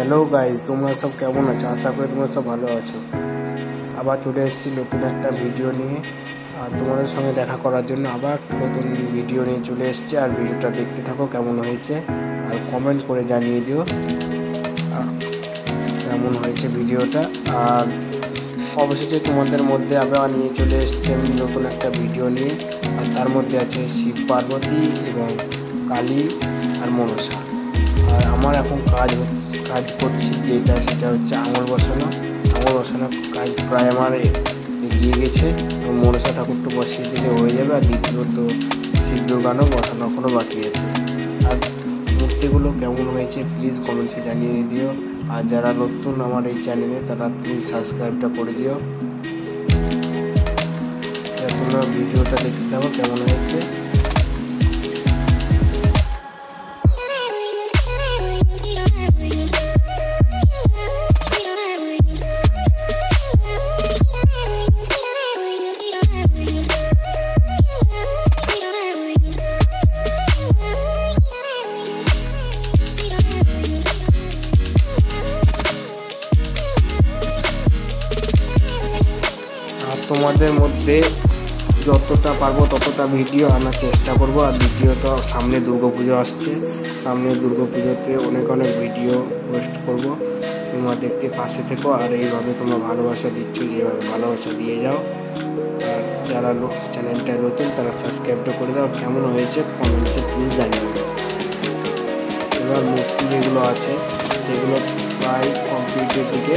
Hello guys, তোমরা সব কেমন আছো? আশা করি তোমরা সব ভালো আছো। আবার চলে এসেছি নতুন একটা ভিডিও নিয়ে, আর তোমাদের সঙ্গে দেখা করার জন্য আবার নতুন ভিডিও নিয়ে চলে এসেছি। আর ভিডিওটা দেখতে থাকো কেমন হয়েছে, আর কমেন্ট করে জানিয়ে দিও কেমন হয়েছে ভিডিওটা। আর অবশেষে তোমাদের মধ্যে আবার নিয়ে চলে এসেছি আমি নতুন একটা ভিডিও নিয়ে। আর তার মধ্যে আছে শিব পার্বতী এবং কালী আর মনসা। আর আমার এখন কাজ করছি সেটা হচ্ছে আঙুল বসানো কাজ প্রায় আমার এগিয়ে গেছে। মনসা ঠাকুরটা বসিয়ে দিলে হয়ে যাবে, আর দ্বিতীয়ত শিব দুর্গানও বসানো এখনও বাকি আছে। আর মূর্তিগুলো কেমন হয়েছে প্লিজ কমেন্টসে জানিয়ে দিও। আর যারা নতুন আমার এই চ্যানেলে তারা প্লিজ সাবস্ক্রাইবটা করে দিও। তোমরা ভিডিওটা দেখতে থাকো কেমন হয়েছে। তোমাদের মধ্যে যতটা পারবো ততটা ভিডিও আনার চেষ্টা করবো। আর দ্বিতীয়ত সামনে দুর্গাপুজো আসছে, সামনে দুর্গাপুজোতে অনেক ভিডিও পোস্ট করবো। তোমরা দেখতে পাশে থেকো, আর এইভাবে তোমরা ভালোবাসা দিচ্ছ, যেভাবে ভালোবাসা দিয়ে যাও। আর যারা চ্যানেলটা নতুন তারা সাবস্ক্রাইবটা করে দাও। কেমন হয়েছে কমেন্টে প্লিজ জানিয়ে দাও। এবার মূর্তি যেগুলো আছে সেগুলো প্রায় কমপ্লিটের দিকে,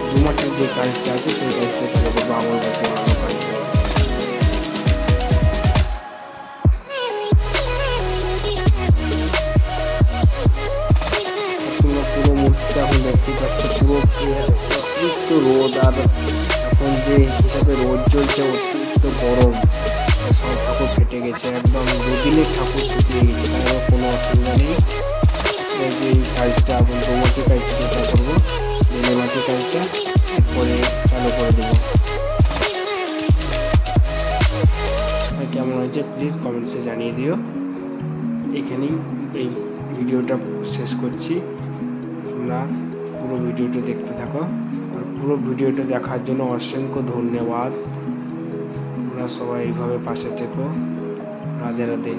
জুমাটির যে কাজটা আছে সেই কাজটা চালু করবো। আমার কাছে ভালো কাজ পুরো মূর্তিটা এখন দেখতে পাচ্ছি পুরো অতিরিক্ত রোদ, আর এখন যে হিসাবে রোদ চলছে অতিরিক্ত গরম, সব ঠাকুর ফেটে গেছে একদম। দুদিনের ঠাকুর শুকিয়ে গেছে, তাই কোনো অসুবিধা নেই। এই কাজটা এখন জমাটি কাজটা যেটা করবো, জমাটি কাজটা এরপরে চালু করে দেবো। কেমন হয়েছে প্লিজ কমেন্টসে জানিয়ে দিও। এখানেই এই ভিডিওটা শেষ করছি। তোমরা পুরো ভিডিওটা দেখতে থাকো, আর পুরো ভিডিওটা দেখার জন্য অসংখ্য ধন্যবাদ। তোমরা সবাই এইভাবে পাশে থেকো। রাধে রাধে।